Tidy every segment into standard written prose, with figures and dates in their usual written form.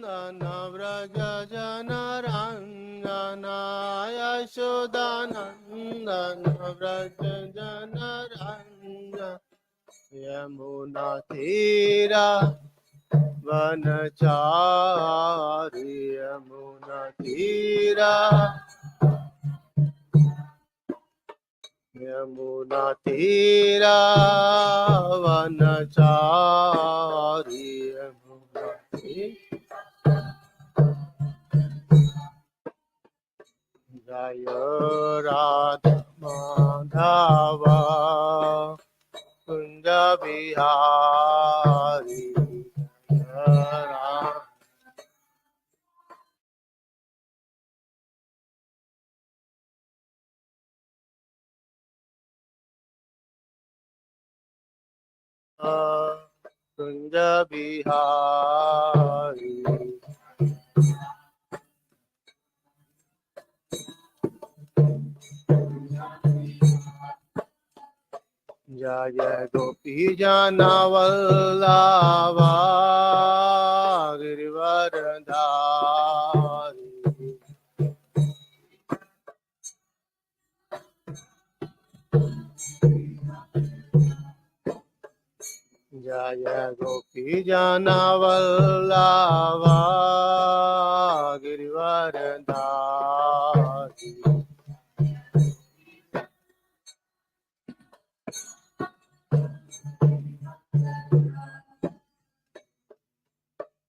Navraja Janaranjana Yashodanandana Vraja Janaranjana Yamuna Tira Vanachari Yamuna Tira Yamuna Tira Vanachari Yamuna Tira Jaya Radha Madhava Kunja Bihari Jaya Radha Kunja Bihari Jaya Gopi Jana Vallabha Girivardhari Jaya Gopi Jana Vallabha Girivardhari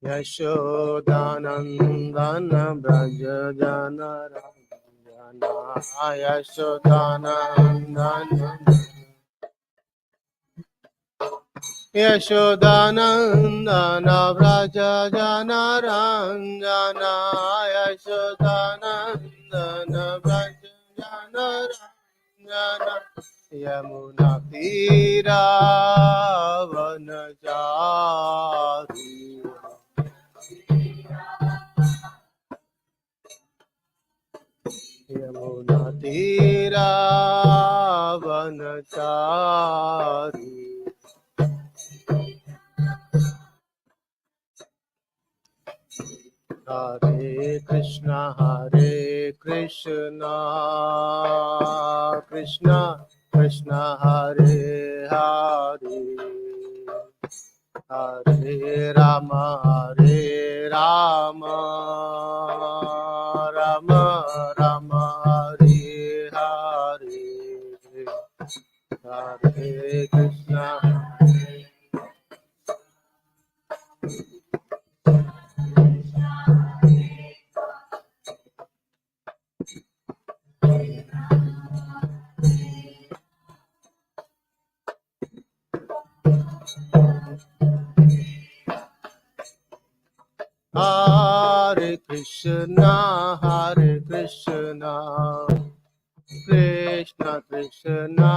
Yashodanandana Braja Jana Ranjana Yashodanandana Yashodanandana Braja Jana Ranjana Yashodanandana Braja Jana Ranjana Yamuna Tira Vanachari Yamuna Tira Vanachari Hare Krishna Krishna Krishna Hare Hare Hare Rama Rama Rama Hare Hare Hare Krishna Hare Krishna Krishna Krishna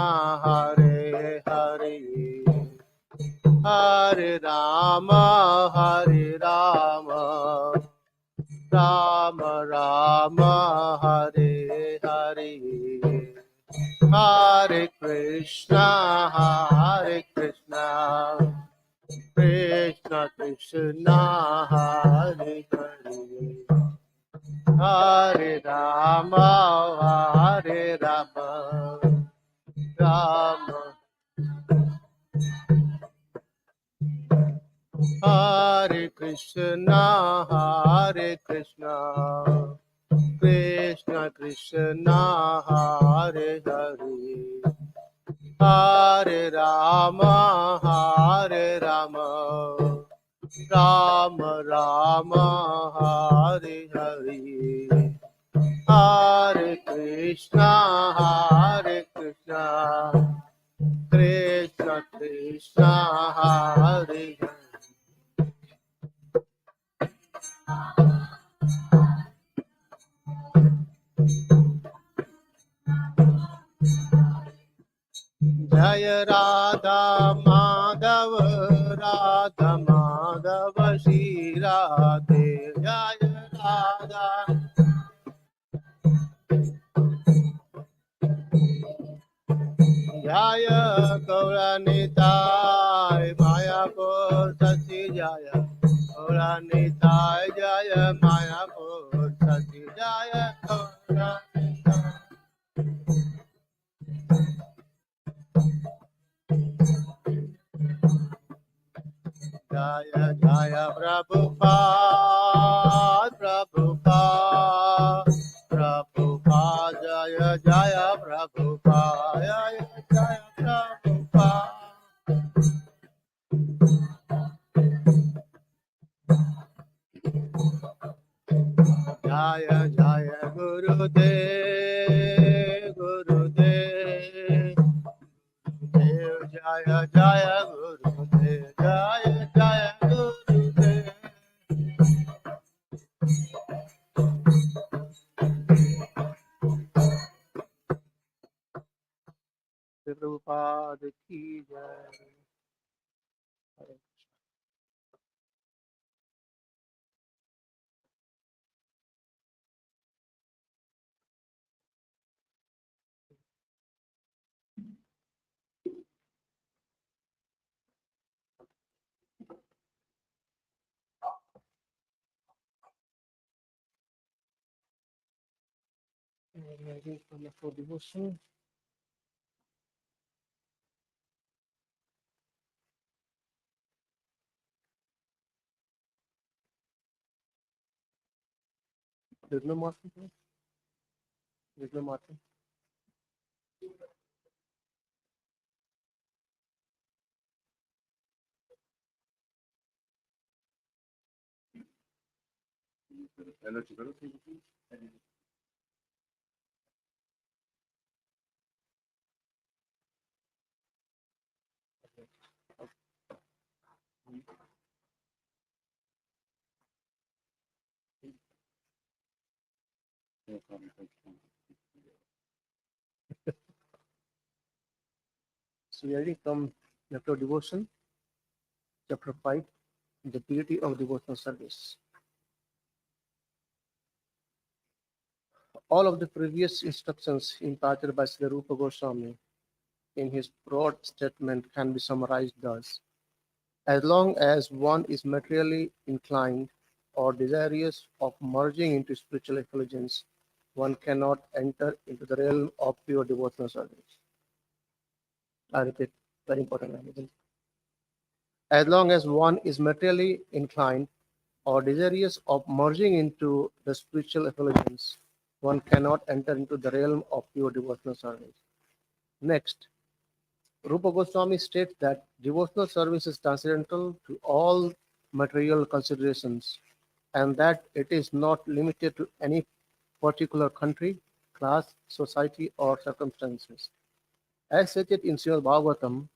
Hare Hare Hare Rama Rama Rama Hare Hare Hare Krishna Krishna Krishna Hare Hare Hare Rama Rama Hare Krishna Krishna Krishna Hare Hare Hare Rama Rama Rama Hare Hare Hare Krishna Krishna Krishna Hare Hare Jaya Radha Madhava Radha Madhava Shri Radhe Jaya Radha Jaya Gauranitai Mayapur Sati Jaya Gauranitai Jaya Mayapur Sati Jaya Gauranitai Jaya Jaya Prabhupada Prabhupada Prabhupada Jaya Jaya Prabhupada Jaya Jaya Prabhupada Jaya Jaya Gurudev Gurudev Dev Jaya Jaya Gurudev Jaya Jaya Gurudev Prabhupada ki jai. Ready for devotion. There's no Martin. There's no Martin. So we already come after devotion, chapter 5, the beauty of devotional service. All of the previous instructions imparted by Sri Rupa Goswami in his broad statement can be summarized thus. As long as one is materially inclined or desirous of merging into spiritual effulgence, one cannot enter into the realm of pure devotional service. I repeat, very important language. As long as one is materially inclined or desirous of merging into the spiritual effulgence, one cannot enter into the realm of pure devotional service. Next, Rupa Goswami states that devotional service is transcendental to all material considerations and that it is not limited to any particular country, class, society, or circumstances. As stated in Srimad Bhagavatam,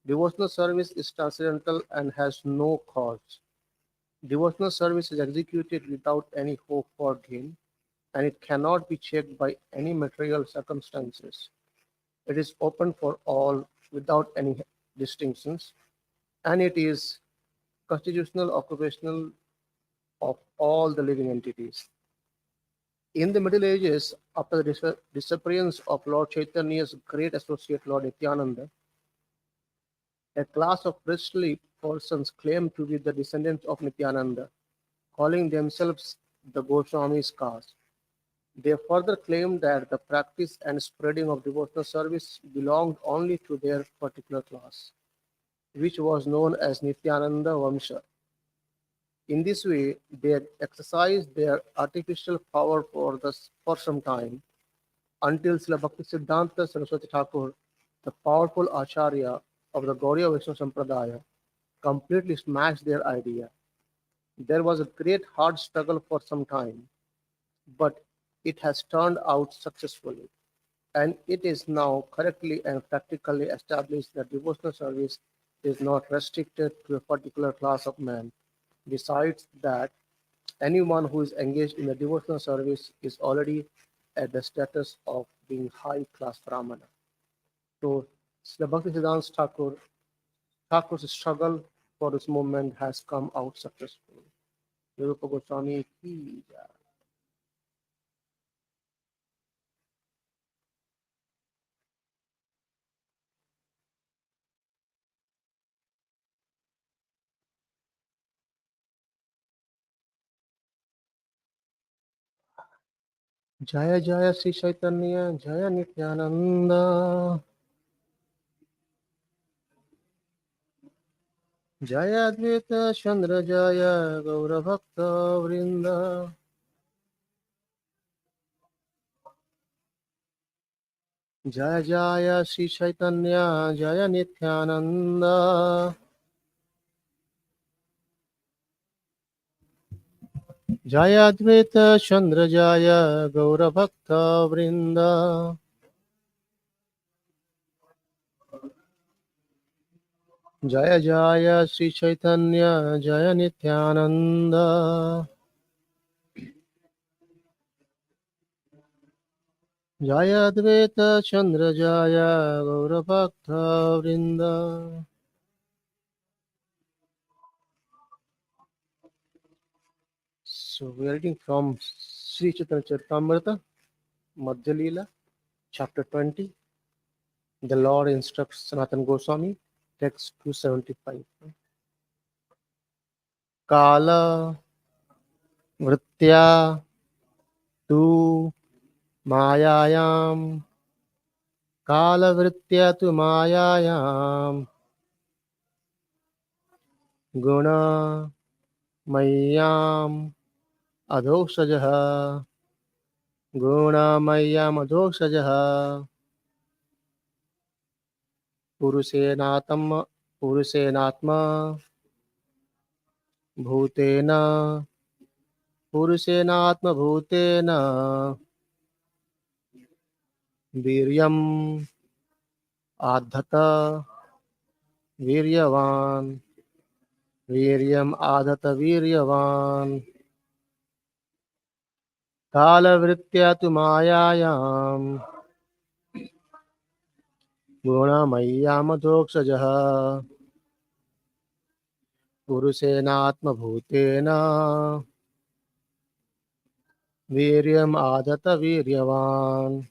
devotional service is transcendental and has no cause. Devotional service is executed without any hope for gain, and it cannot be checked by any material circumstances. It is open for all without any distinctions, and it is constitutional occupational of all the living entities. In the Middle Ages, after the disappearance of Lord Chaitanya's great associate Lord Nityananda, a class of priestly persons claimed to be the descendants of Nityananda, calling themselves the Goswami's caste. They further claimed that the practice and spreading of devotional service belonged only to their particular class, which was known as Nityananda Vamsha. In this way, they exercised their artificial power for some time until Srila Bhaktisiddhanta Saraswati Thakur, the powerful Acharya of the Gauriya Vaishnava Sampradaya, completely smashed their idea. There was a great hard struggle for some time, but it has turned out successfully. and it is now correctly and practically established that devotional service is not restricted to a particular class of men. Besides that, anyone who is engaged in the devotional service is already at the status of being high class Ramana. So, Sri Bhaktisiddhanta Thakur's struggle for this movement has come out successful. Rupa Goswami ki jai. Jaya Jaya Sri Chaitanya Jaya Nityananda Jaya Advaita Chandra Jaya Gaura Bhakta Vrinda Jaya Jaya Sri Chaitanya Jaya Nityananda Jaya Advaita Chandra Jaya Gaura Bhakta Vrinda Jaya Jaya Sri Chaitanya Jaya Nityananda Jaya Advaita Chandra Jaya Gaura Bhakta Vrinda. So we are reading from Sri Chaitanya Charitamrita, Madhya Leela, chapter 20. The Lord instructs Sanatana Goswami, text 275. Kala Vritya tu Mayayam Kala Vritya tu Mayayam Guna Mayam Adhoksajaha Guna Mayam Adhoksajaha Purusenatma Purusenatma Bhutena पुरुषेनात्मभूतेन वीर्यम् आधत वीर्यवान् वीर्यम् आधत वीर्यवान् कालवृत्त्या तु मायायाम् गुणमय्यामधोक्षजः पुरुषेनात्मभूतेन वीर्यम् आधत वीर्यवान्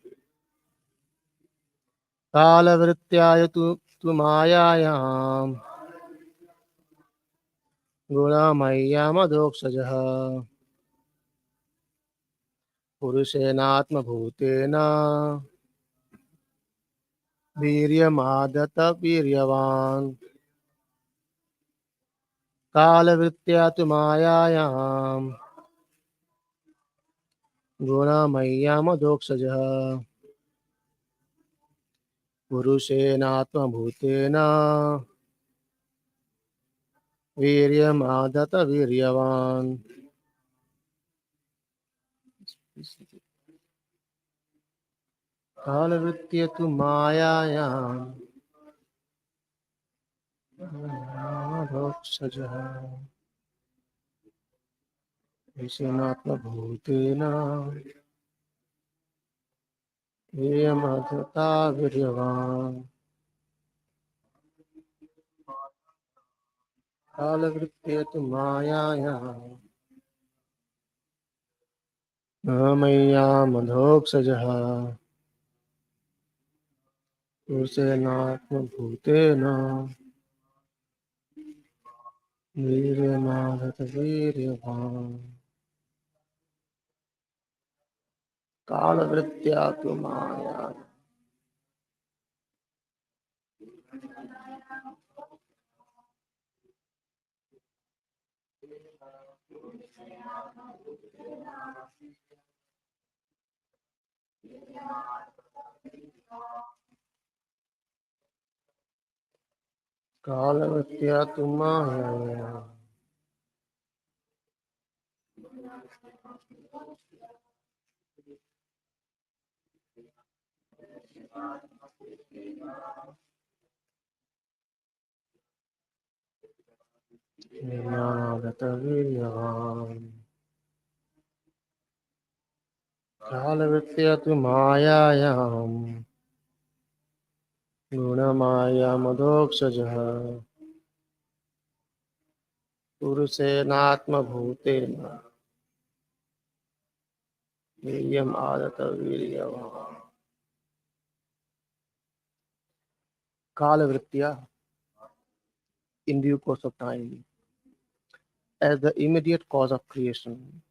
कालवृत्त्याय तु मायायाम् गुणमय्यामधोक्षजः पुरुषेनात्मभूतेन वीर्यमादत वीर्यवान् कालवृत्त्या तु मायायाम् गुणमय्यामधोक्षजः पुरुषेनात्मभूतेन वीर्यमादत वीर्यवान् कालवृत्त्या तु मायायाम् गुणमय्यामधोक्षजः पुरुषेनात्मभूतेन वीर्यमादत वीर्यवान् कालवृत्त्या तु मायायाम् मय्यामधोक्षजः पुरुषेणात्मभूतेन वीर्यमादत वीर्यवान् कालवृत्त्या तु माया कालवृत्त्या तु माया ज्ञानावृतवीर्यवान् कालवृत्त्यतु मायायाम् गुणमायामदोक्षजः पुरुषेणात्मभूतेन वीर्यम् आदतवीर्यवान् कालवृत्त्या in due course of time as the immediate cause of creation.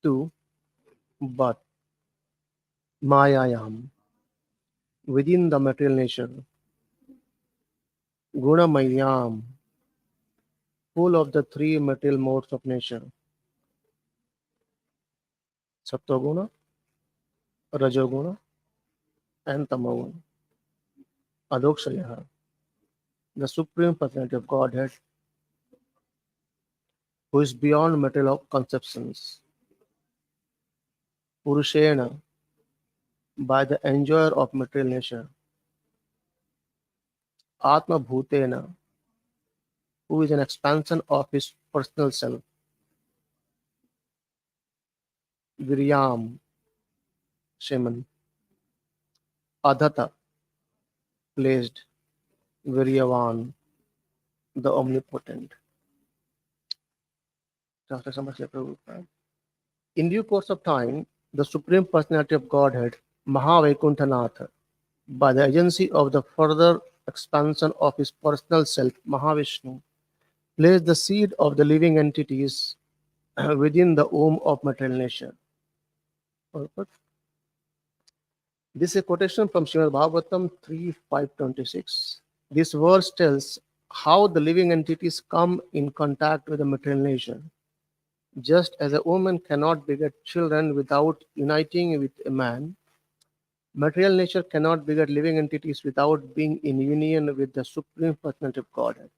2. But Mayayam within the material nature, Gunamayam full of the three material modes of nature, Sattva-guna, Rajoguna, and Tamoguna. Adokshaya, the Supreme Personality of Godhead, who is beyond material conceptions, Purushena, by the enjoyer of material nature, Atma Bhutena, who is an expansion of his personal self, Viryam, Shaman, Adhata, placed, Viryavan, the omnipotent. Translation by Srila Prabhupada. In due course of time, the Supreme Personality of Godhead, Mahavaikunthanatha, by the agency of the further expansion of his personal self, Mahavishnu, placed the seed of the living entities within the womb of material nature. This is a quotation from Srimad Bhagavatam 3.5.26. This verse tells how the living entities come in contact with the material nature. Just as a woman cannot beget children without uniting with a man, material nature cannot beget living entities without being in union with the Supreme Personality of Godhead.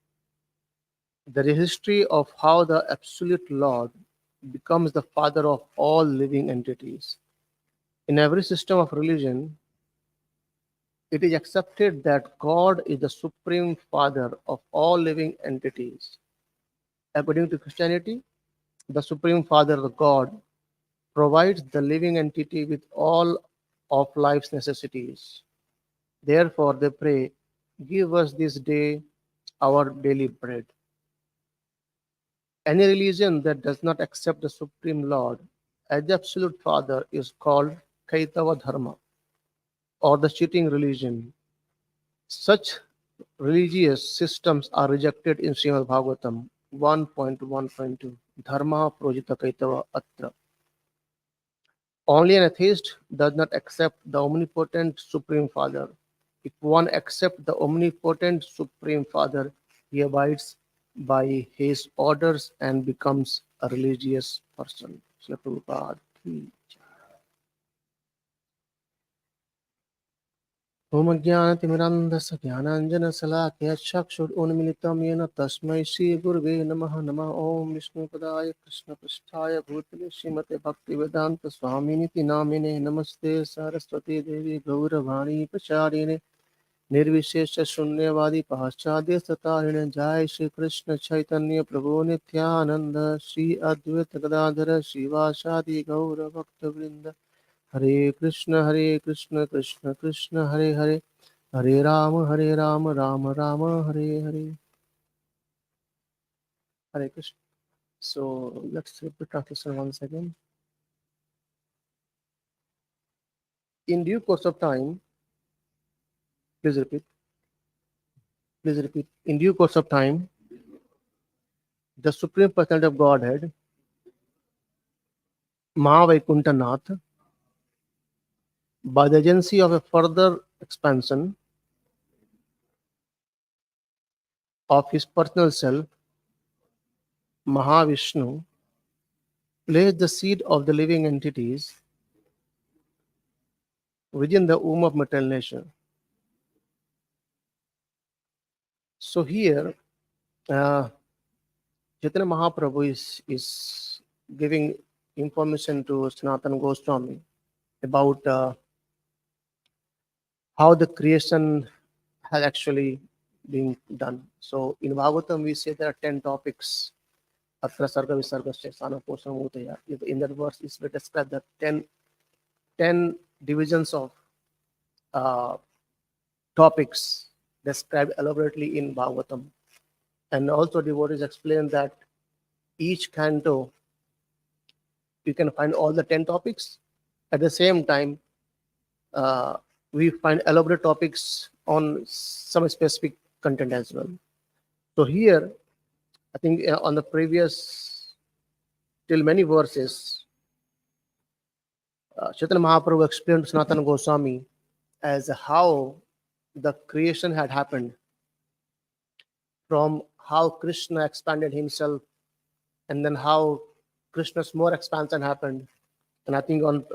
There is a history of how the Absolute Lord becomes the father of all living entities. In every system of religion, it is accepted that God is the Supreme Father of all living entities. According to Christianity, the Supreme Father, the God, provides the living entity with all of life's necessities. Therefore, they pray, give us this day our daily bread. Any religion that does not accept the Supreme Lord as the Absolute Father is called Kaitava Dharma or the cheating religion. Such religious systems are rejected in Srimad Bhagavatam 1.1.2. Dharma projita kaitava atra. Only an atheist does not accept the omnipotent Supreme Father. If one accepts the omnipotent Supreme Father, he abides by his orders and becomes a religious person. Srila Prabhupada ki ॐ ज्ञानतिमिरन्धस्य ज्ञानाञ्जनशलाकया चक्षुरुन्मिलितं येन तस्मै श्रीगुरुवे नमः नमः ॐ विष्णुपदाय कृष्णपृष्ठाय भूतले श्रीमते भक्तिवेदान्तस्वामिनिति नामिने नमस्ते सरस्वती देवी गौरवाणी प्रचारिणे निर्विशेष शून्यवादी पाश्चात्य जय श्री कृष्ण चैतन्य प्रभु नित्यानंद श्री अद्वैत गदाधर श्रीवासादि गौर भक्तवृंद हरे Krishna Krishna Krishna Hare Hare Hare Ram Ram Ram Hare Hare. Hare Krishna. So let's repeat translation once again. In due course of time, please repeat. Please repeat. In due course of time, the Supreme Personality of Godhead, Mahavaikuntanath, by the agency of a further expansion of his personal self, Mahavishnu, placed the seed of the living entities within the womb of material nature. So here, Chaitanya Mahaprabhu is giving information to Sanatana Goswami about how the creation has actually been done. So in Bhagavatam, we say there are 10 topics. Atra sarga visarga sthana posam utaya. In that verse, it's described the 10 divisions of uh, topics described elaborately in Bhagavatam. And also, devotees explain that each canto, you can find all the 10 topics. At the same time, uh, we find elaborate topics on some specific content as well. So here, I think on the previous, till many verses, Chaitanya Mahaprabhu explained to Sanatana Goswami as how the creation had happened, from how Krishna expanded himself, and then how Krishna's more expansion happened. And I think on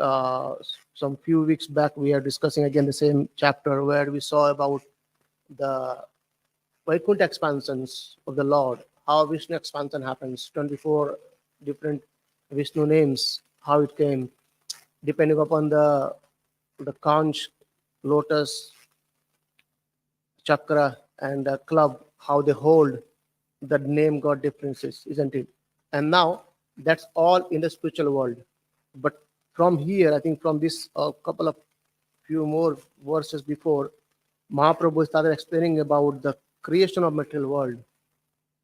some few weeks back, we are discussing again the same chapter where we saw about the Vaikuntha expansions of the Lord, how Vishnu expansion happens, 24 different Vishnu names, how it came, depending upon the conch, lotus, chakra, and the club, how they hold, the name got differences, isn't it? And now that's all in the spiritual world. But from here, I think from this couple of few more verses before, Mahaprabhu started explaining about the creation of material world,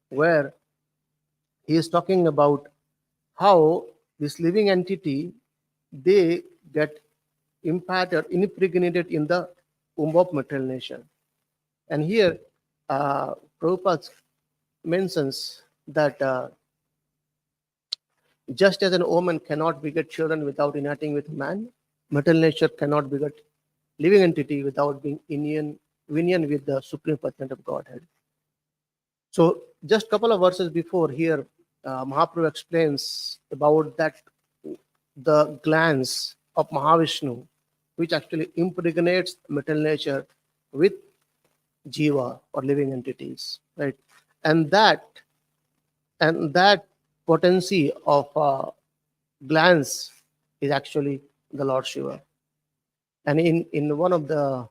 where he is talking about how this living entity, they get impregnated in the womb of material nature. And here, Prabhupada mentions that just as an woman cannot beget children without uniting with man, material nature cannot beget living entity without being union with the supreme percent of Godhead. So just couple of verses before here, Mahaprabhu explains about that the glands of Mahavishnu, which actually impregnates material nature with jiva or living entities, right? And that potency of glands is actually the Lord Shiva. And in one of the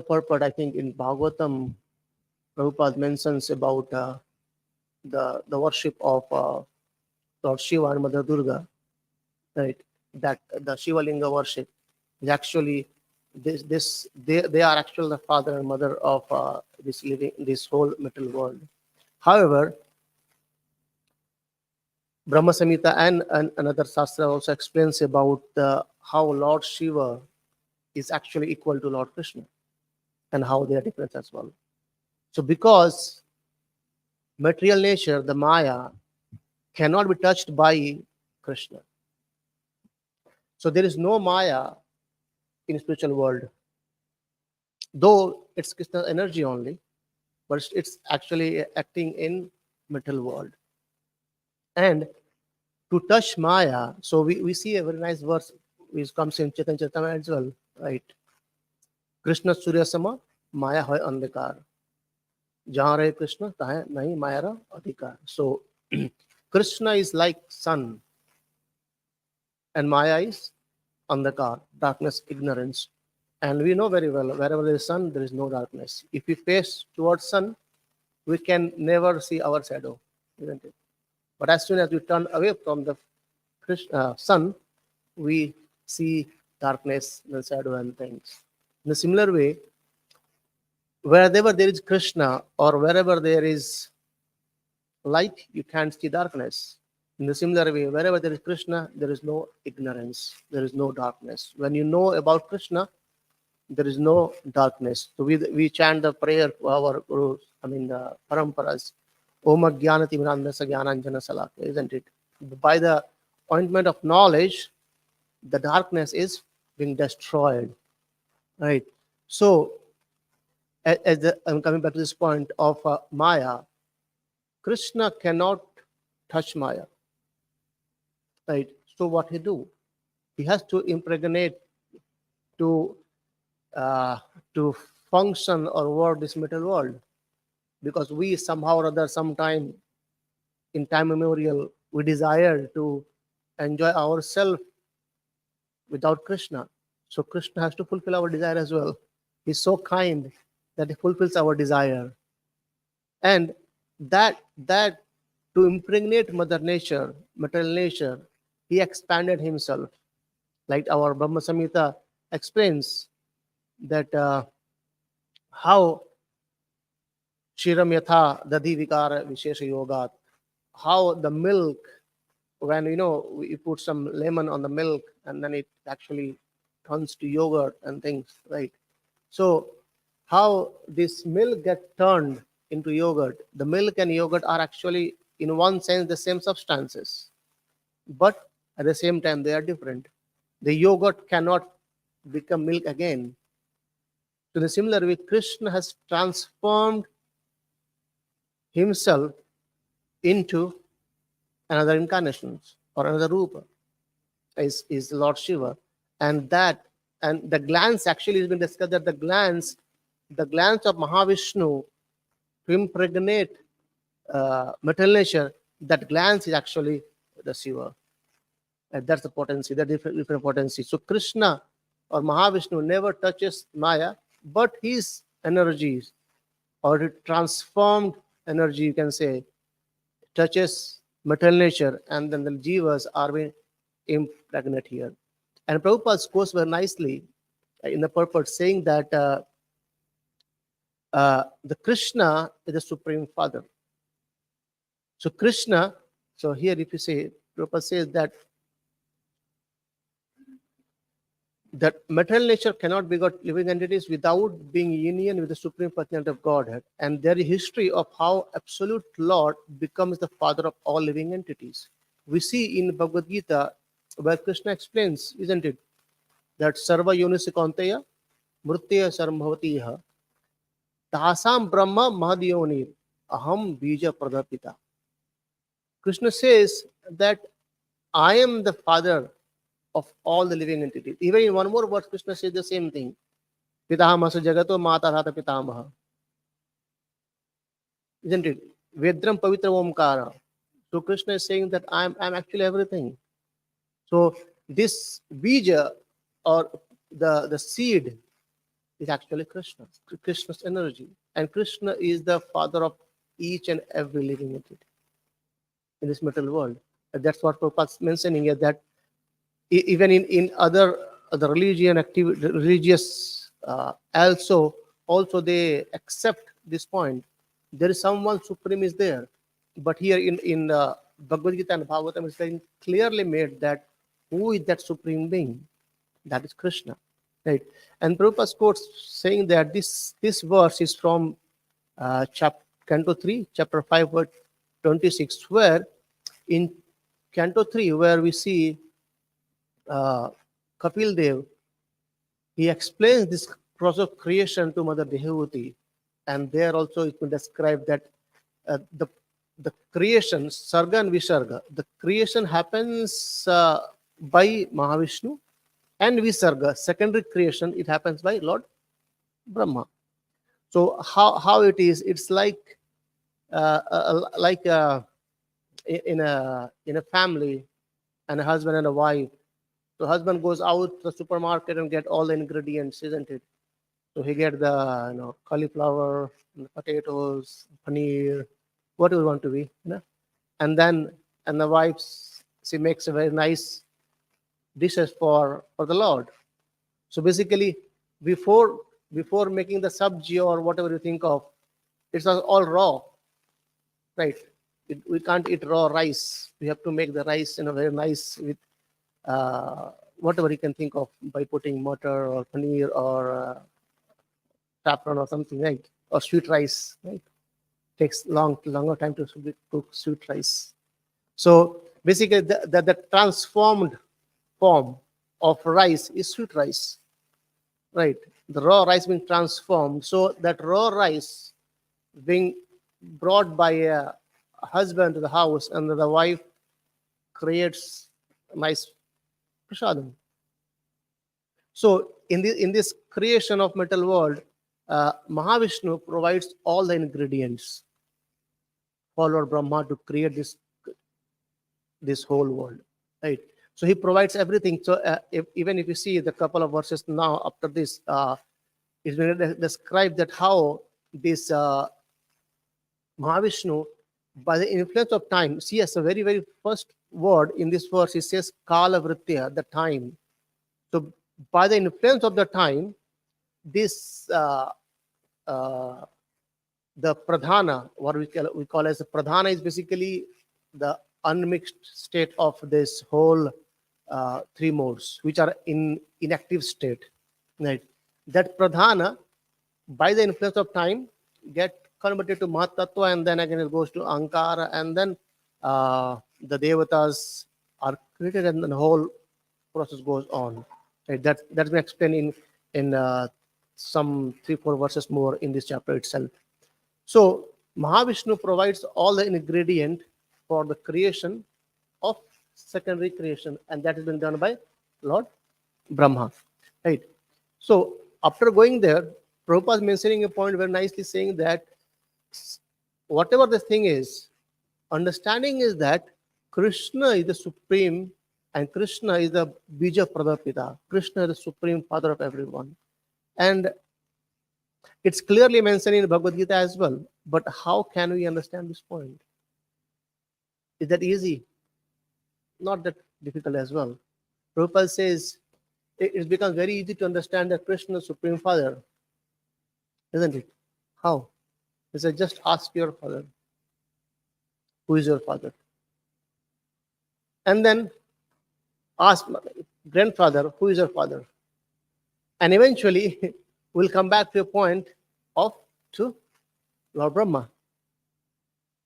purport, I think in Bhagavatam, Prabhupada mentions about the worship of Lord Shiva and Mother Durga, right? That the Shiva Linga worship is actually they are actually the father and mother of this whole material world. However, Brahma Samhita and another Shastra also explains about how Lord Shiva is actually equal to Lord Krishna and how they are different as well. So because material nature, the Maya, cannot be touched by Krishna. So there is no Maya in spiritual world, though it's Krishna energy only, but it's actually acting in material world. And to touch Maya, so we see a very nice verse which comes in Chaitanya Charitamrita as well, right? Krishna Surya Sama, Maya hoy andhakar. Jahan rahe Krishna, tahan nahi Maya ra adhikar. So Krishna is like sun, and Maya is andhakar, darkness, ignorance. And we know very well, wherever there is sun, there is no darkness. If we face towards sun, we can never see our shadow, isn't it? But as soon as we turn away from the sun, we see darkness, the shadow, and things. In a similar way, wherever there is Krishna or wherever there is light, you can't see darkness. In the similar way, wherever there is Krishna, there is no ignorance, there is no darkness. When you know about Krishna, there is no darkness. So we chant the prayer to our gurus, the paramparas, Om Jnanati Mirandasa Jnananjana Salakya, isn't it? By the ointment of knowledge, the darkness is being destroyed, right? So, I'm coming back to this point of Maya. Krishna cannot touch Maya, right? So what he do? He has to impregnate to uh, to function or work this material world, because we somehow or other, sometime in time immemorial, we desire to enjoy ourselves without Krishna. So Krishna has to fulfill our desire as well. He's so kind that he fulfills our desire. And that to impregnate Mother Nature, material nature, he expanded himself. Like our Brahma Samhita explains that how Shiram Yatha Dadi Vikara Vishesha Yogat, how the milk, when we put some lemon on the milk and then it actually turns to yogurt and things, right? So how this milk gets turned into yogurt, the milk and yogurt are actually in one sense the same substances, but at the same time they are different. The yogurt cannot become milk again. So the similar way, Krishna has transformed himself into another incarnations or another rupa, is Lord Shiva. And the glance actually has been discussed, that the glance of Mahavishnu to impregnate material nature, that glance is actually the Shiva. And that's the potency, the different potency. So Krishna or Mahavishnu never touches Maya, but his energies, or transformed energy, you can say, touches material nature, and then the jivas are being impregnate here. And Prabhupada goes very nicely in the purport, saying that the Krishna is the Supreme Father. So Krishna, so here if you say, Prabhupada says that material nature cannot beget living entities without being union with the Supreme Personality of Godhead. And there is history of how Absolute Lord becomes the father of all living entities. We see in Bhagavad Gita where Krishna explains, isn't it, that Sarva Yonisikanteya Mritya Sarambhavatiha Tasam Brahma Mahadiyonir Aham Bija Pradapita. Krishna says that I am the father of all the living entities. Even in one more verse, Krishna says the same thing. Pitahamasa Jagato Mata Rata Pitamaha. Isn't it? Vedram Pavitra Omkara. So Krishna is saying that I'm actually everything. So this bija, or the seed, is actually Krishna, Krishna's energy. And Krishna is the father of each and every living entity in this material world. And that's what Prabhupada is mentioning here, that even in other religion activity, religious also they accept this point. There is someone supreme is there, but here in Bhagavad Gita and Bhagavatam is very clearly made that who is that supreme being? That is Krishna, right? And Prabhupada quotes saying that this verse is from Canto 3, chapter 5, verse 26, where in Canto 3, where we see Kapil Dev, he explains this process of creation to Mother Dehuti, and there also it will describe that the creation, Sarga and Visarga, the creation happens by Mahavishnu, and Visarga, secondary creation, it happens by Lord Brahma. So how it is? It's like in a family, and a husband and a wife. So husband goes out to the supermarket and get all the ingredients, isn't it? So he get the cauliflower, potatoes, paneer, whatever you want to be, and the wife, she makes a very nice dishes for the Lord. So basically, before making the sabji or whatever you think of, it's all raw, right? We can't eat raw rice. We have to make the rice very nice with whatever you can think of, by putting butter or paneer or saffron or something, right? Or sweet rice, right? Takes longer time to cook sweet rice. So basically, the transformed form of rice is sweet rice, right? The raw rice being transformed. So that raw rice being brought by a husband to the house, and the wife creates a nice prasadam. So in this creation of material world, Mahavishnu provides all the ingredients for Lord Brahma to create this whole world, right? So he provides everything. So even if you see the couple of verses now after this, it's been described that how this Mahavishnu, by the influence of time, see as a very, very first word in this verse, it says Kala Vritya, the time. So by the influence of the time, this uh, the pradhana, what we call as a pradhana, is basically the unmixed state of this whole three modes, which are in inactive state. Right? That pradhana, by the influence of time, get converted to Mahatattva, and then again it goes to Ankara, and then the devatas are created, and the whole process goes on. Right? That's been explained in some 3-4 verses more in this chapter itself. So Mahavishnu provides all the ingredient for the creation of secondary creation, and that has been done by Lord Brahma. Right. So after going there, Prabhupada is mentioning a point very nicely, saying that whatever the thing is, understanding is that Krishna is the supreme, and Krishna is the Bija Pradapita. Krishna is the supreme father of everyone. And it's clearly mentioned in Bhagavad Gita as well. But how can we understand this point? Is that easy? Not that difficult as well. Prabhupada says it becomes very easy to understand that Krishna is Supreme Father, isn't it? How? He said, just ask your father, who is your father? And then ask grandfather, who is your father? And eventually, we'll come back to a point of to Lord Brahma.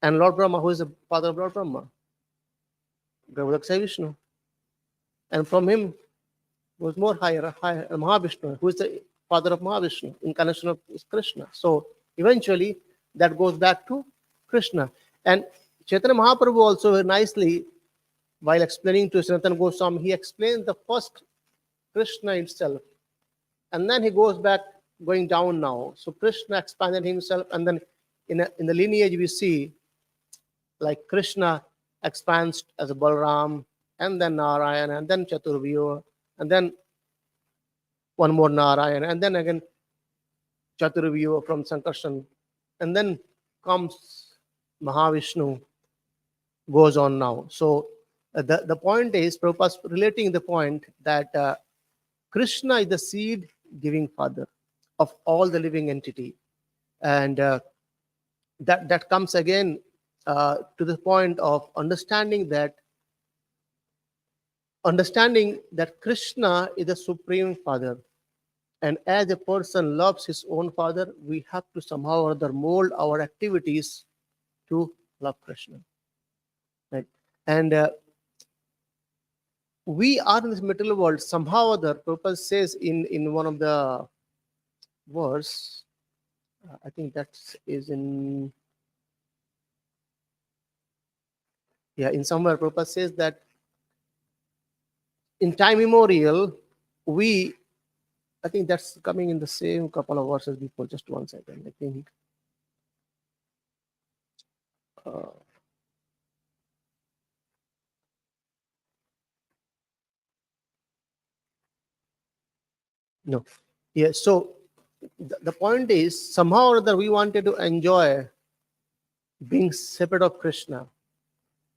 And Lord Brahma, who is the father of Lord Brahma? Garbhodaksha Vishnu. And from him was more higher, Mahavishnu, who is the father of Mahavishnu, incarnation of Krishna. So eventually, that goes back to Krishna. And Chaitanya Mahaprabhu also very nicely, while explaining to Sanatana Goswami, he explains the first Krishna itself. And then he goes back, going down now. So Krishna expanded himself, and then in the lineage we see, like Krishna expands as a Balram, and then Narayana, and then Chaturvyuha, and then one more Narayana, and then again Chaturvyuha from Sankarshan, and then comes Mahavishnu, goes on now. So the point is, Prabhupada relating the point that Krishna is the seed-giving father of all the living entity. And that comes again to the point of understanding that Krishna is the supreme father. And as a person loves his own father, we have to somehow or other mold our activities to love Krishna. Right? And we are in this material world somehow or other. Prabhupada says in one of the verse, I think that is in somewhere, Prabhupada says that in time immemorial, I think that's coming in the same couple of verses before. Just one second, I think. No. Yeah, so the point is, somehow or other, we wanted to enjoy being separate of Krishna.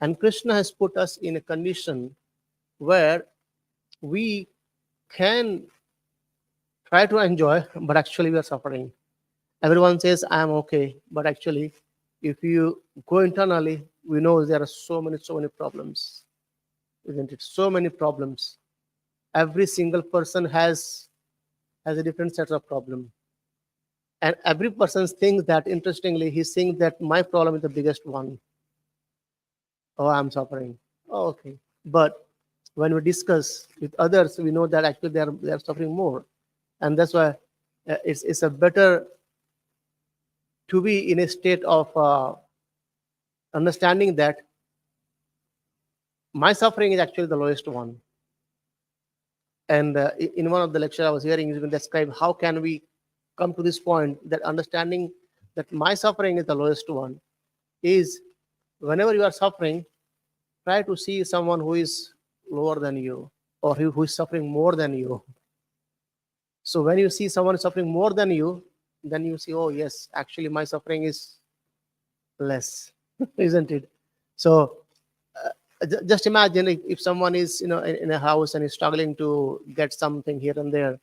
And Krishna has put us in a condition where we can try to enjoy, but actually we are suffering. Everyone says, I am okay. But actually, if you go internally, we know there are so many problems. Isn't it? So many problems. Every single person has a different set of problem. And every person thinks that, interestingly, he's saying that my problem is the biggest one. Oh, I'm suffering. Oh, okay. But when we discuss with others, we know that actually they are suffering more. And that's why it's a better to be in a state of understanding that my suffering is actually the lowest one. And in one of the lectures I was hearing, it's been described how can we come to this point, that understanding that my suffering is the lowest one is, whenever you are suffering, try to see someone who is lower than you, or who is suffering more than you. So when you see someone suffering more than you, then you see, oh yes, actually my suffering is less, isn't it? So just imagine if someone is, in a house and is struggling to get something here and there,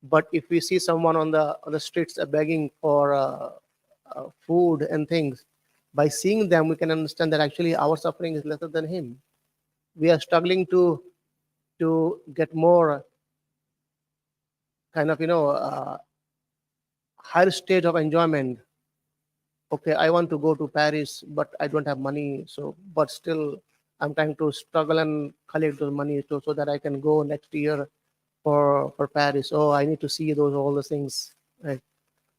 but if we see someone on the streets begging for food and things, by seeing them we can understand that actually our suffering is lesser than him. We are struggling to get more kind of, higher state of enjoyment. Okay, I want to go to Paris, but I don't have money. So, but still, I'm trying to struggle and collect those money so that I can go next year for Paris. Oh, I need to see those all the things. Right?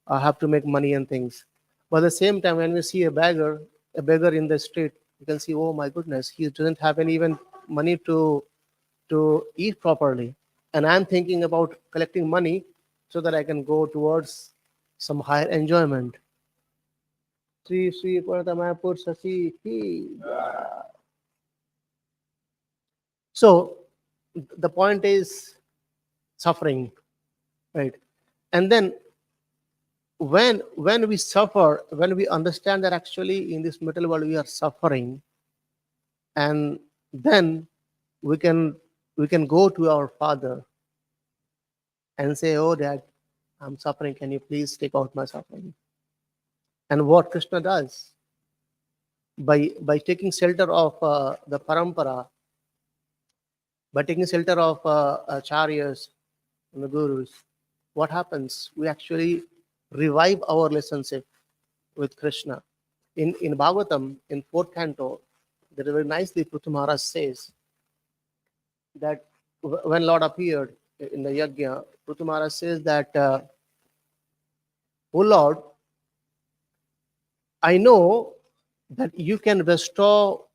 I have to make money and things. But at the same time, when we see a beggar in the street, you can see, oh my goodness, he doesn't have any even money to eat properly. And I'm thinking about collecting money so that I can go towards some higher enjoyment. Sri Sri Paratamapur Sasi Ki. So the point is suffering, right? And then when we suffer, when we understand that actually in this material world we are suffering, and then we can we can go to our father and say, oh dad, I'm suffering, can you please take out my suffering? And what Krishna does, by taking shelter of the parampara, by taking shelter of acharyas and the gurus, what happens? We actually revive our relationship with Krishna. In Bhagavatam, in fourth canto, there very nicely Prithu Maharaj says that when Lord appeared in the yajna, Prithu Maharaj says that, "O Lord, I know that you can bestow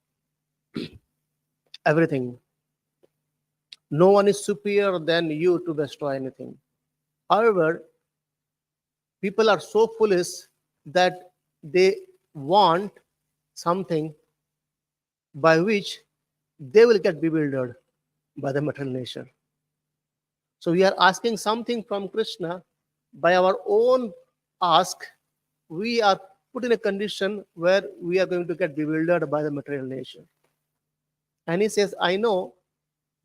everything. No one is superior than you to bestow anything. However, people are so foolish that they want something by which they will get bewildered by the material nature. So we are asking something from Krishna. By our own ask, we are put in a condition where we are going to get bewildered by the material nature. And he says, I know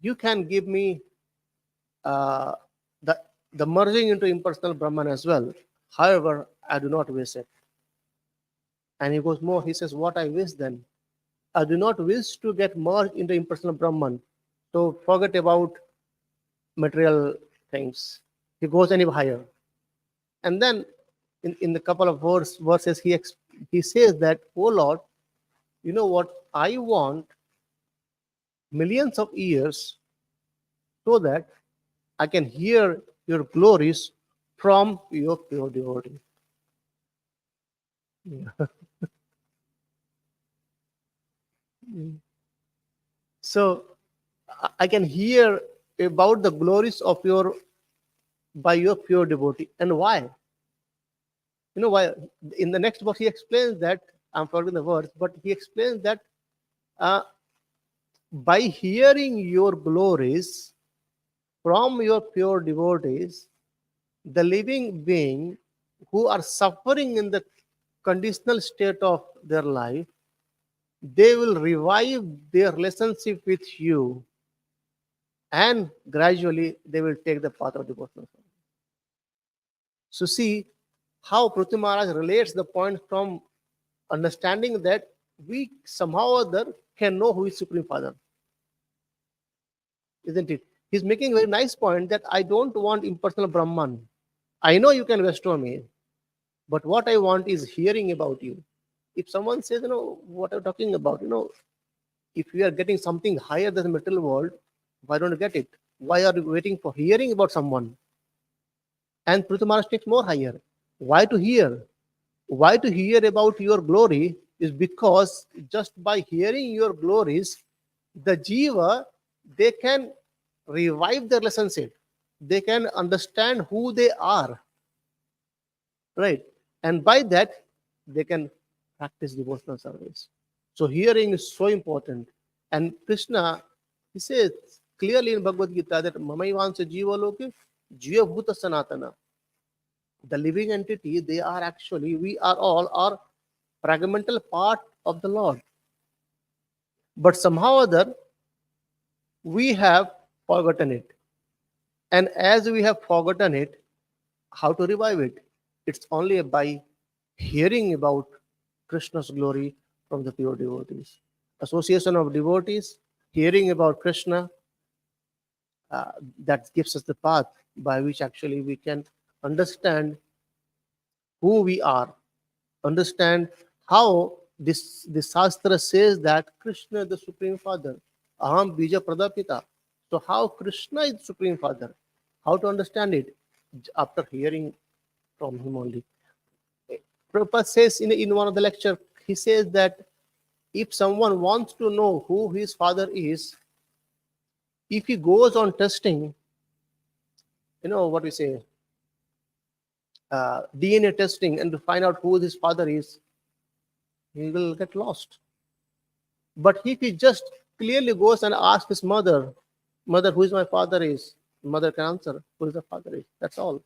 you can give me uh, the, the merging into impersonal Brahman as well. However, I do not wish it. And he goes more, he says, what I wish then? I do not wish to get merged into impersonal Brahman. So forget about material things. He goes any higher. And then in the couple of verses, he says that, oh Lord, you know what? I want millions of years so that I can hear your glories from your pure devotee. Yeah. So I can hear about the glories of your by your pure devotee. And why? You know why? In the next verse, he explains that, I'm forgetting the words, but he explains that uh, by hearing your glories from your pure devotees, the living being who are suffering in the conditional state of their life, they will revive their relationship with you, and gradually they will take the path of devotional service. So see how Prithu Maharaj relates the point from understanding that we somehow or other can know who is Supreme Father, isn't it? He's making a very nice point that I don't want impersonal Brahman. I know you can bestow me, but what I want is hearing about you. If someone says, what I'm talking about, if we are getting something higher than the material world, why don't you get it? Why are you waiting for hearing about someone? And Prithu Maharaj takes more higher. Why to hear? Why to hear about your glory is because just by hearing your glories, the jiva, they can revive their relationship. They can understand who they are, right? And by that, they can practice devotional service. So hearing is so important. And Krishna He says clearly in Bhagavad Gita that Mamaivansa Jiva Loke Jiva Bhuta Sanatana. The living entity, they are actually, we are all are fragmental part of the Lord. But somehow or other, we have forgotten it. And as we have forgotten it, how to revive it? It's only by hearing about Krishna's glory from the pure devotees. Association of devotees, hearing about Krishna, uh, that gives us the path by which actually we can understand who we are, understand how this Shastra says that Krishna is the Supreme Father. Aham Bija Pradapita. So how Krishna is Supreme Father? How to understand it? After hearing from him only. Prabhupada says in one of the lecture, he says that if someone wants to know who his father is, if he goes on testing, what we say, DNA testing, and to find out who his father is, he will get lost. But if he just clearly goes and asks his mother, "Mother, who is my father is?" Mother can answer, "Who is the father is?" That's all.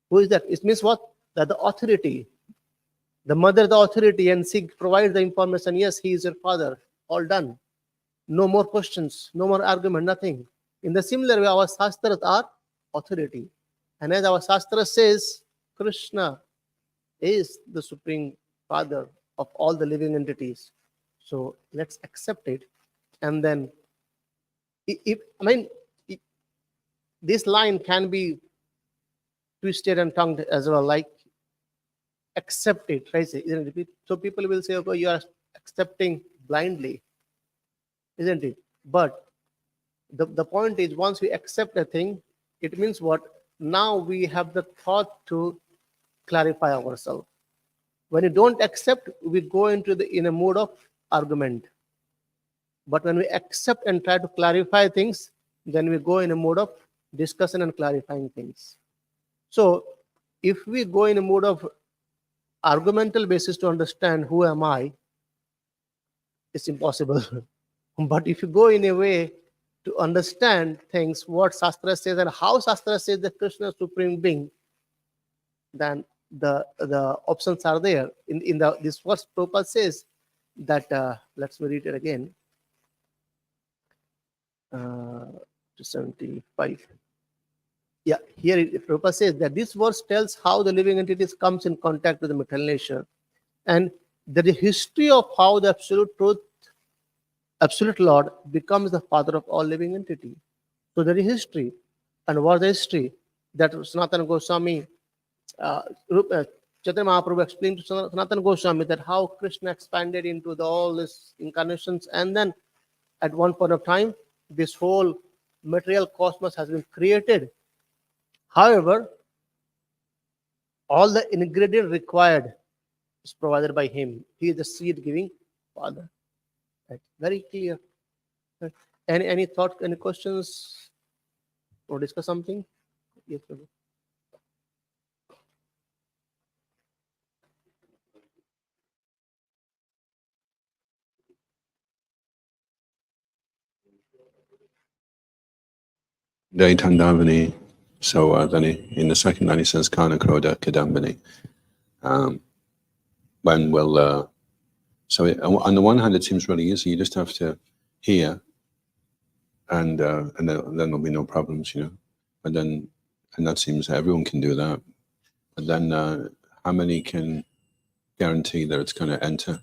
Who is that? It means what? That the authority, the mother, the authority, and she provides the information. Yes, he is your father. All done. No more questions, no more argument, nothing. In the similar way, our Shastras are authority. And as our Shastra says, Krishna is the Supreme Father of all the living entities. So let's accept it. And then, if, I mean, i- this line can be twisted and tongued as well, like accept it, right? Isn't it? So people will say, okay, you are accepting blindly, isn't it? But the point is, once we accept a thing, it means what? Now we have the thought to clarify ourselves. When you don't accept, we go into the in a mood of argument. But when we accept and try to clarify things, then we go in a mode of discussion and clarifying things. So if we go in a mode of argumental basis to understand who am I, it's impossible. But if you go in a way to understand things, what Shastra says and how Shastra says that Krishna is supreme being, then the options are there. In the this first Prabhupada says that let's read it again. 275. Yeah, here Prabhupada says that this verse tells how the living entities comes in contact with the material nature, and the history of how the absolute truth, absolute Lord, becomes the father of all living entity. So there is history, and what is the history? That Sanatana Goswami, uh, Chaitanya Mahaprabhu explained to Sanatana Goswami that how Krishna expanded into all these incarnations, and then at one point of time, this whole material cosmos has been created. However, all the ingredient required is provided by him. He is the seed giving father. Right? Very clear. Right? Any thought, any questions, or discuss something? Yes, Prabhu. Daitandavani. So then in the second line he says Kana Kroda Kadambani. When will so on the one hand it seems really easy. You just have to hear, and then there'll be no problems, But then, and that seems everyone can do that. But then, how many can guarantee that it's going to enter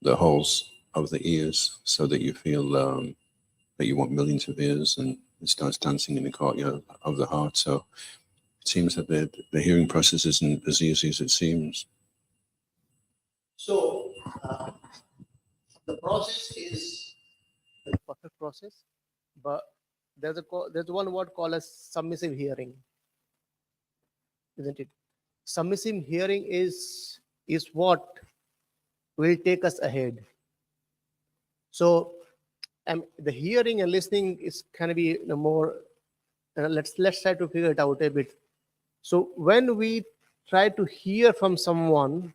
the holes of the ears so that you feel that you want millions of ears and it starts dancing in the courtyard of the heart? So it seems that the hearing process isn't as easy as it seems. So the process is a perfect process, but there's one word called as submissive hearing, isn't it? Submissive hearing is what will take us ahead. So the hearing and listening is kind of be more. Let's try to figure it out a bit. So when we try to hear from someone,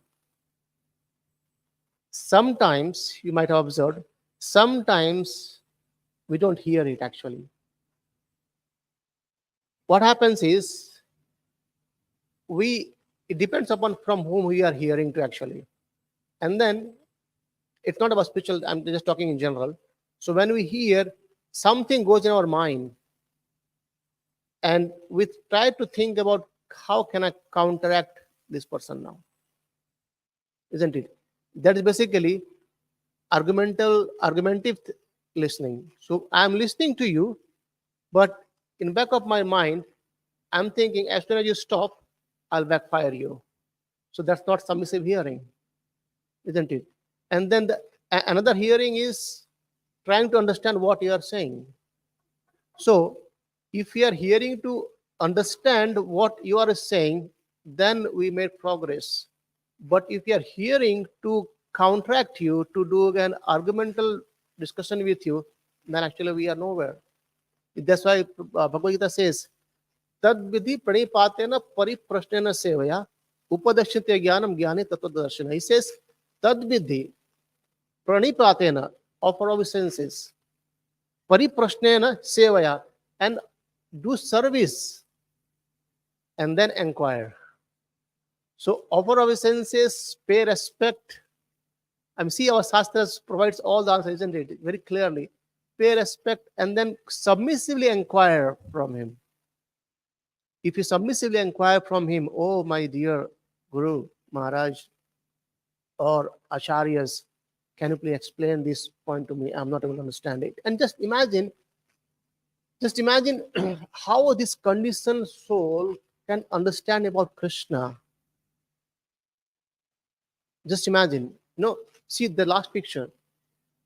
sometimes you might have observed, sometimes We don't hear it actually. What happens is, it depends upon from whom we are hearing to actually. And then it's not about spiritual, I'm just talking in general. So when we hear, something goes in our mind, and we try to think about how can I counteract this person now, isn't it? That is basically argumentative listening. So I'm listening to you, but in back of my mind, I'm thinking as soon as you stop, I'll backfire you. So that's not submissive hearing, isn't it? And then another hearing is trying to understand what you are saying. So if we are hearing to understand what you are saying, then we make progress. But if we are hearing to counteract you, to do an argumental discussion with you, then actually we are nowhere. That's why Bhagavad Gita says, Tad vidhi pranipatena pariprashnena sevaya upadakshite jnanam jnane tattvadarshana. He says, Tad vidhi pranipatena, offer obeisances, pariprashnena sevaya, and do service, and then inquire. So offer obeisances, pay respect. See, our Shastras provides all the answers, isn't it? Very clearly. Pay respect and then submissively inquire from him. If you submissively inquire from him, oh my dear Guru, Maharaj, or Acharyas, can you please explain this point to me? I'm not able to understand it. And just imagine how this conditioned soul can understand about Krishna. Just imagine. See the last picture.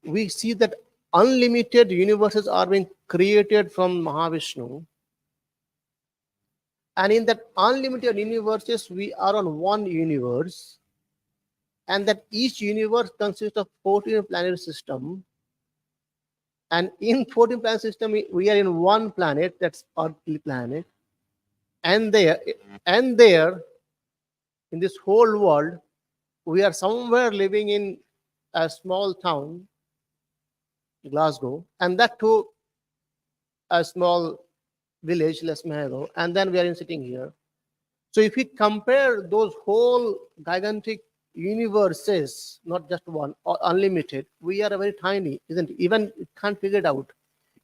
We see that unlimited universes are being created from Mahavishnu. And in that unlimited universes, we are on one universe. And that each universe consists of 14 planet system. And in 14 planet system, we are in one planet, that's earthly planet. And there, in this whole world, we are somewhere living in a small town, Glasgow, and that too a small village, Lesmahago, and then we are sitting here. So if we compare those whole gigantic universes, not just one, or unlimited, we are very tiny, isn't it? Even we can't figure it out.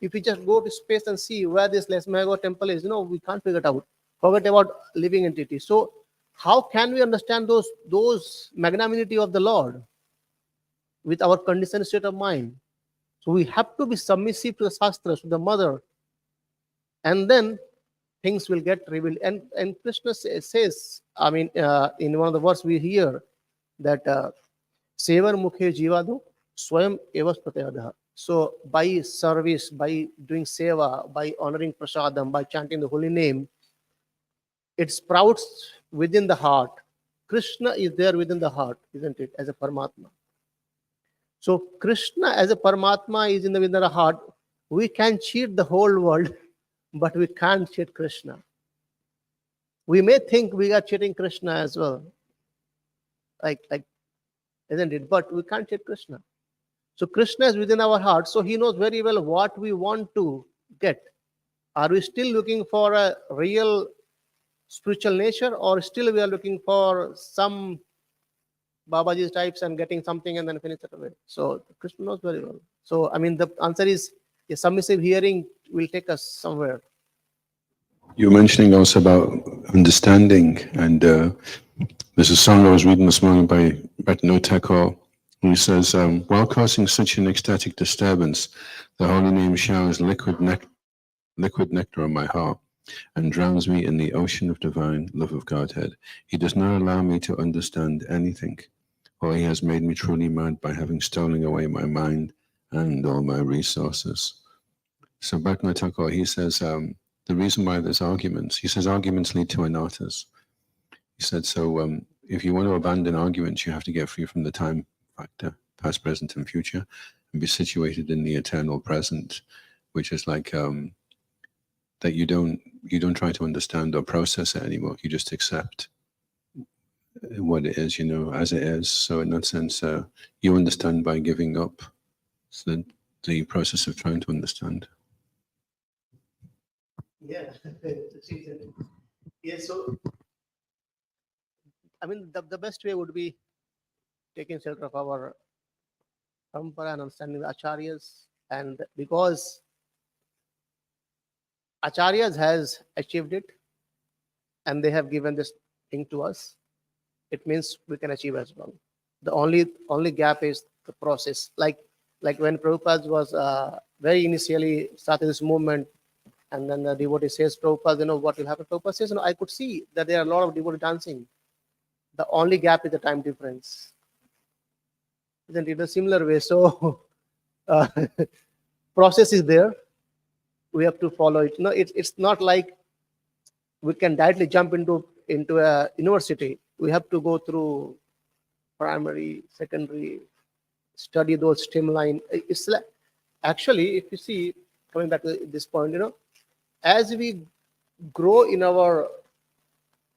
If we just go to space and see where this Lesmahago temple is, we can't figure it out. Forget about living entity. So how can we understand those magnanimity of the Lord with our conditioned state of mind? So we have to be submissive to the Shastras, to the mother, and then things will get revealed. And Krishna says, in one of the verses we hear that Sevar Mukhe Jivadu Swayam Evas Pratayadaha. So by service, by doing seva, by honoring prasadam, by chanting the holy name, it sprouts within the heart. Krishna is there within the heart, isn't it, as a Paramatma. So Krishna as a Paramatma is within the heart. We can cheat the whole world, but we can't cheat Krishna. We may think we are cheating Krishna as well, like isn't it? But we can't cheat Krishna. So Krishna is within our heart, so he knows very well what we want to get. Are we still looking for a real spiritual nature, or still we are looking for some Babaji types and getting something and then finish it away? So Krishna knows very well. So the answer is, a submissive hearing will take us somewhere. You were mentioning also about understanding, and there's a song I was reading this morning by Bhatno Thakur, who says, while causing such an ecstatic disturbance, the holy name showers liquid nectar on my heart and drowns me in the ocean of divine love of Godhead. He does not allow me to understand anything, for he has made me truly mad by having stolen away my mind and all my resources. So Bhatno Thakur, he says, the reason why there's arguments, he says arguments lead to anarthas. He said, so if you want to abandon arguments, you have to get free from the time factor, past, present, and future, and be situated in the eternal present, which is like that you don't try to understand or process it anymore. You just accept what it is, as it is. So in that sense, you understand by giving up. So the process of trying to understand. Yeah. Yeah. So, I mean, the best way would be taking shelter of our parampara and understanding the acharyas, and because acharyas has achieved it and they have given this thing to us, it means we can achieve as well. The only gap is the process. Like when Prabhupada was very initially started this movement, and then the devotee says, Prabhupada, what will happen? Prabhupada says, I could see that there are a lot of devotees dancing. The only gap is the time difference. Isn't it a similar way? So uh, process is there. We have to follow it. No, it's not like we can directly jump into a university. We have to go through primary, secondary, study those streamline. It's like, actually, if you see, coming back to this point, as we grow in our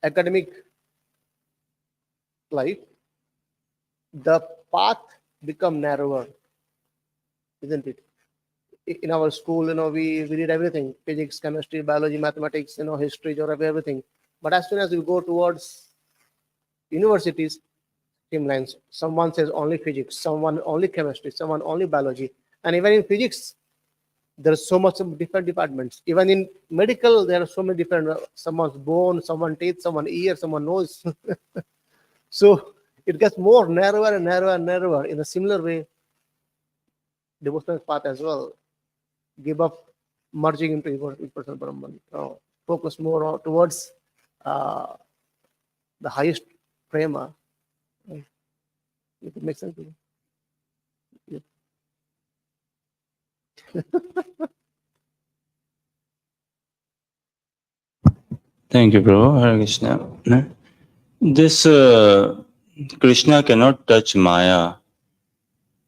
academic life, the path become narrower, isn't it? In our school, we did everything: physics, chemistry, biology, mathematics, history, geography, everything. But as soon as we go towards universities, streamlines. Someone says only physics, someone only chemistry, someone only biology, and even in physics, there's so much of different departments. Even in medical, there are so many different. Someone's bone, someone teeth, someone ear, someone nose. So it gets more narrower and narrower and narrower. In a similar way, devotional path as well. Give up merging into impersonal Brahman. Focus more towards uh, the highest prema. If it makes sense to you. Yeah. Thank you, Prabhu. Hare Krishna. This Krishna cannot touch Maya,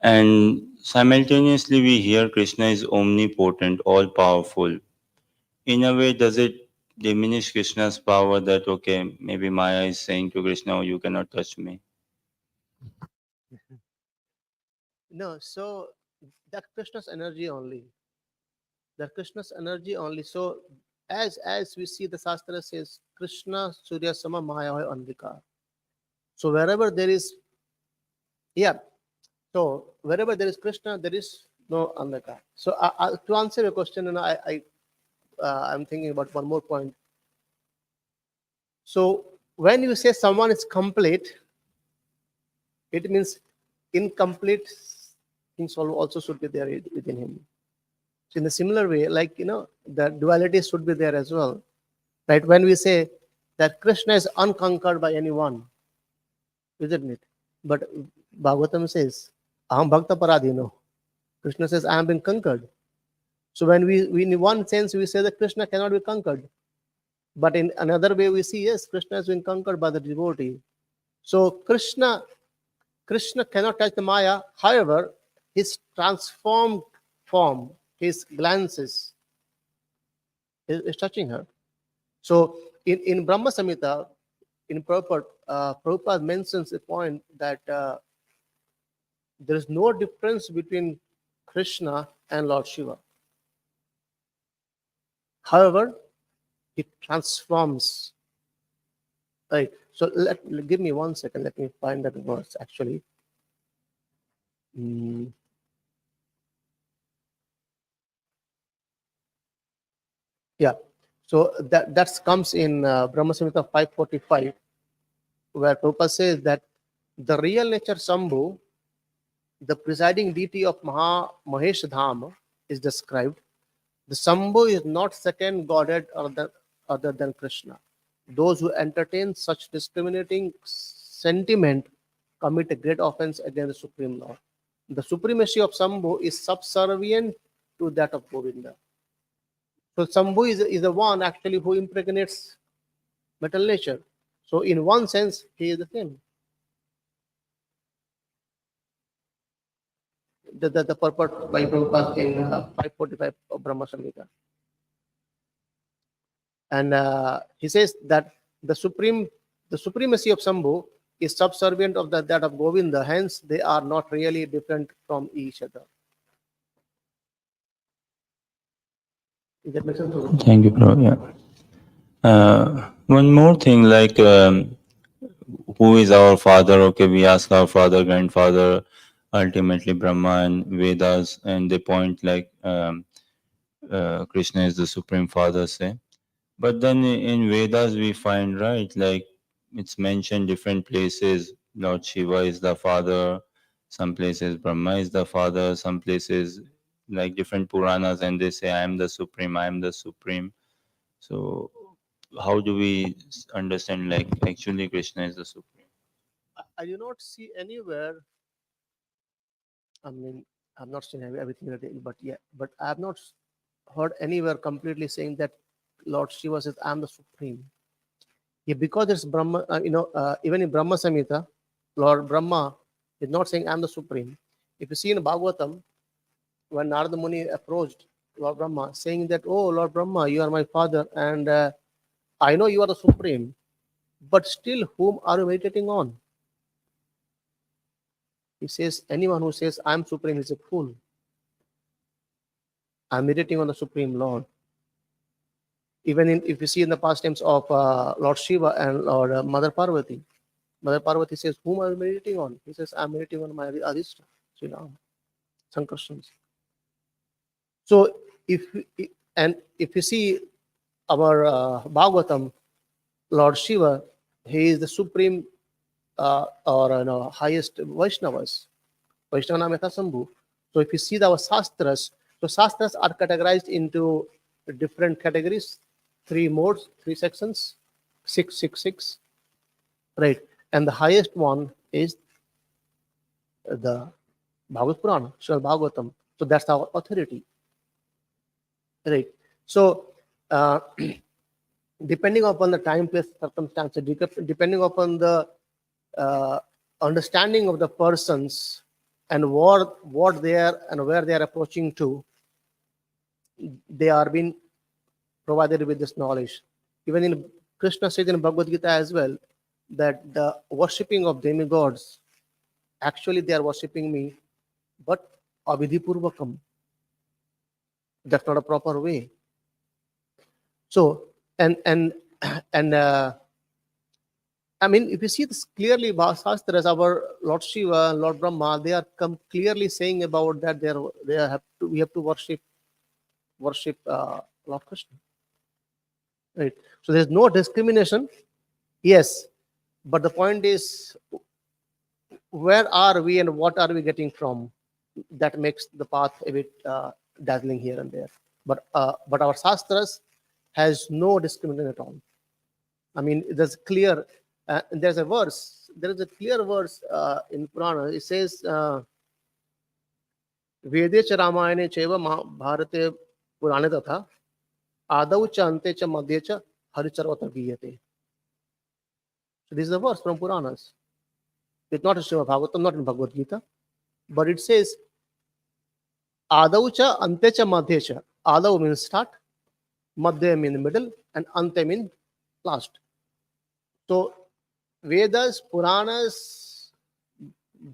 and simultaneously we hear Krishna is omnipotent, all powerful. In a way, does it diminish Krishna's power that, okay, maybe Maya is saying to Krishna, oh, you cannot touch me? No, so that Krishna's energy only. That Krishna's energy only. So as we see, the Shastra says, Krishna Surya Sama Maya Andhika. So wherever there is, yeah. So wherever there is Krishna, there is no Andhika. So to answer your question, I'm thinking about one more point. So when you say someone is complete, it means incomplete things also should be there within him. So in a similar way, like the duality should be there as well, right? When we say that Krishna is unconquered by anyone, isn't it? But Bhagavatam says, "Aham bhakta paradhino." Krishna says, "I am being conquered." So when we in one sense we say that Krishna cannot be conquered, but in another way we see, yes, Krishna has been conquered by the devotee. So Krishna cannot touch the Maya. However, his transformed form, his glances, is touching her. So in Brahma Samhita, in Prabhupada mentions a point that there is no difference between Krishna and Lord Shiva. However, he transforms. Right. So give me 1 second. Let me find that verse actually. Yeah. So that comes in Brahma Samhita 545, where Prabhupada says that the real nature Sambhu, the presiding deity of Mahesh Dham, is described. The Sambhu is not second godhead other than Krishna. Those who entertain such discriminating sentiment commit a great offense against the Supreme Lord. The supremacy of Sambhu is subservient to that of Govinda. So Sambhu is the one actually who impregnates metal nature. So in one sense, he is the same. The purport by Prabhupada in 545 of Brahma Samhita. And he says that the supremacy of Sambhu is subservient of that of Govinda. Hence, they are not really different from each other. Is that make sense, Prabhu? Thank you, bro. Yeah. One more thing, like who is our father? Okay, we ask our father, grandfather, ultimately Brahma and Vedas, and they point like Krishna is the supreme father, say. But then in Vedas we find, right, like it's mentioned different places. Lord Shiva is the father. Some places Brahma is the father. Some places like different Puranas, and they say I am the supreme. I am the supreme. So how do we understand like actually Krishna is the supreme? I do not see anywhere. I mean, I've not seen everything in detail, but yeah, but I have not heard anywhere completely saying that Lord Shiva says, "I'm the supreme." Yeah, because it's Brahma. Even in Brahma Samhita, Lord Brahma is not saying, "I'm the supreme." If you see in Bhagavatam, when Narada Muni approached Lord Brahma, saying that, "Oh, Lord Brahma, you are my father, and I know you are the supreme, but still, whom are you meditating on?" He says, "Anyone who says I'm supreme is a fool. I'm meditating on the supreme Lord." Even if you see in the pastimes of Lord Shiva and Lord Mother Parvati says, "Whom are you meditating on?" He says, "I'm meditating on my Adhishta, Sri Ram, Sankarshan." So if you see our Bhagavatam, Lord Shiva, he is the supreme or highest Vaishnavas. Vaishnava Naam Yatha Sambhu. So if you see our Shastras, so Shastras are categorized into different categories, three modes, three sections, 666, right? And the highest one is the Bhagavad Purana, Srimad Bhagavatam. So that's our authority, right? So depending upon the time, place, circumstances, depending upon the uh, understanding of the persons and what they are and where they are approaching to, they are being provided with this knowledge. Even in Krishna says in Bhagavad Gita as well that the worshipping of demigods, actually they are worshipping me, but avidhipurvakam. That's not a proper way. So and and I mean, if you see this clearly, Shastras, our Lord Shiva and Lord Brahma, they are clearly saying about that we have to worship Lord Krishna, right? So there's no discrimination, yes, but the point is, where are we and what are we getting from? That makes the path a bit dazzling here and there. But our Shastras has no discrimination at all. I mean, there's clear. There's a verse. There is a clear verse in Purana. It says, "Vede च रामायणे चैव भारते पुराणे तथा आदौ च अन्ते च मध्ये च हरिचर्वत्र गीयते." So this is a verse from Puranas. It's not in Srimad Bhagavatam, not in Bhagavad Gita, but it says, "Adau cha ante cha madhye cha." Adau means start, madhya means middle, and ante means last. So Vedas, Puranas,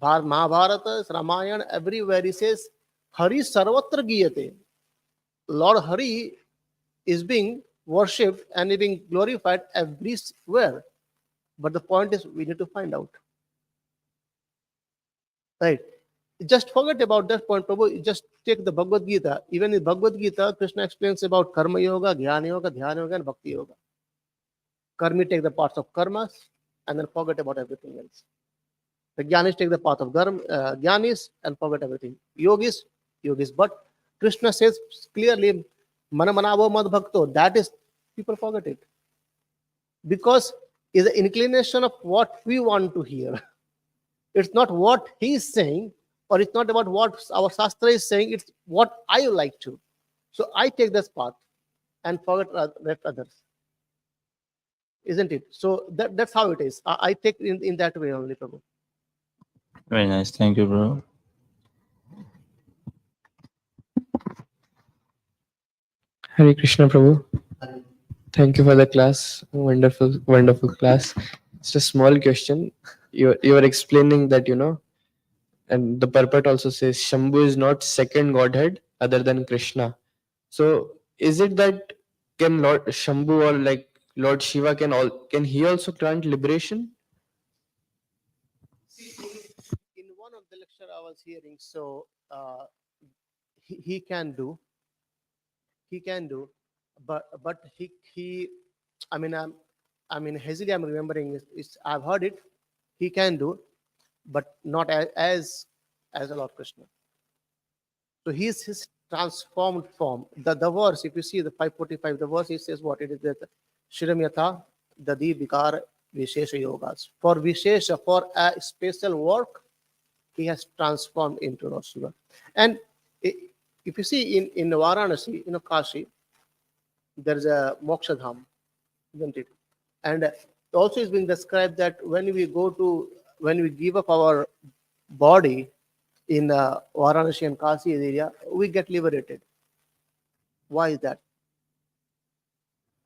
Mahabharata, Ramayana, everywhere he says, "Hari sarvatra giyate." Lord Hari is being worshipped and is being glorified everywhere. But the point is, we need to find out. Right? Just forget about that point, Prabhu. Just take the Bhagavad Gita. Even in Bhagavad Gita, Krishna explains about Karma Yoga, Jnana Yoga, Dhyana Yoga, and Bhakti Yoga. Karmi take the parts of karmas and then forget about everything else. The Jnanis take the path of Jnanis and forget everything. Yogis. But Krishna says clearly, Mana Manavo Mad Bhakto. That is, people forget it. Because it's the inclination of what we want to hear. It's not what he's saying, or it's not about what our Shastra is saying, it's what I like to. So I take this path and forget rest others. Isn't it? So that's how it is. I take in that way only, Prabhu. Very nice. Thank you, bro. Hare Krishna Prabhu. Thank you for the class. Wonderful, wonderful class. It's a small question. You are explaining that, and the purport also says Shambhu is not second godhead other than Krishna. So is it that can Lord Shambhu or like Lord Shiva can he also grant liberation? In one of the lecture I was hearing, so he can do, he can do, but he, I mean, I mean, hazily I'm remembering I've heard it. He can do, but not as a Lord Krishna. So he is his transformed form. The verse, if you see the 545, the verse, it says what it is that Shriramyata Dadi Vikar Vishesha Yogas. For Vishesha, for a special work, he has transformed into Lord Shiva. And if you see in Varanasi, Kashi, there is a Moksha Dham, isn't it? And also is being described that when we give up our body in Varanasi and Kashi area, we get liberated. Why is that?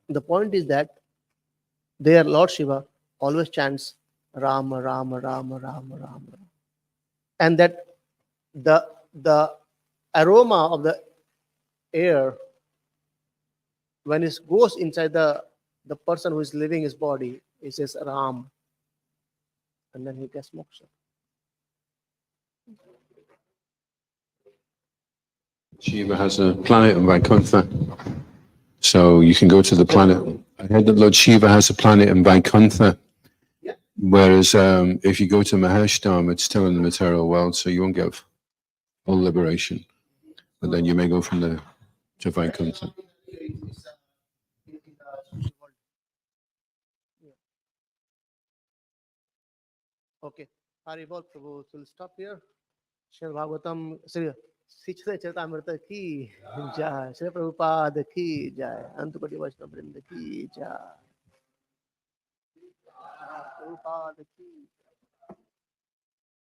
The point is that there Lord Shiva always chants Rama, Rama, Rama, Rama, Rama. And that the aroma of the air, when it goes inside the person who is living his body, it says Ram, and then he gets moksha. Shiva has a planet in Vaikuntha. So you can go to the planet. I heard that Lord Shiva has a planet in Vaikuntha. Yeah. Whereas if you go to Maheshtam, it's still in the material world, so you won't get full liberation. But then you may go from there to Vaikuntha. Okay. Hari Bol Prabhu. So we'll stop here. Shri Bhagavatam, Sri Charitamrita ki jai. Shri Prabhupada ki jai. Antukoti Vaishnava Vrinda ki jai. Prabhupada ki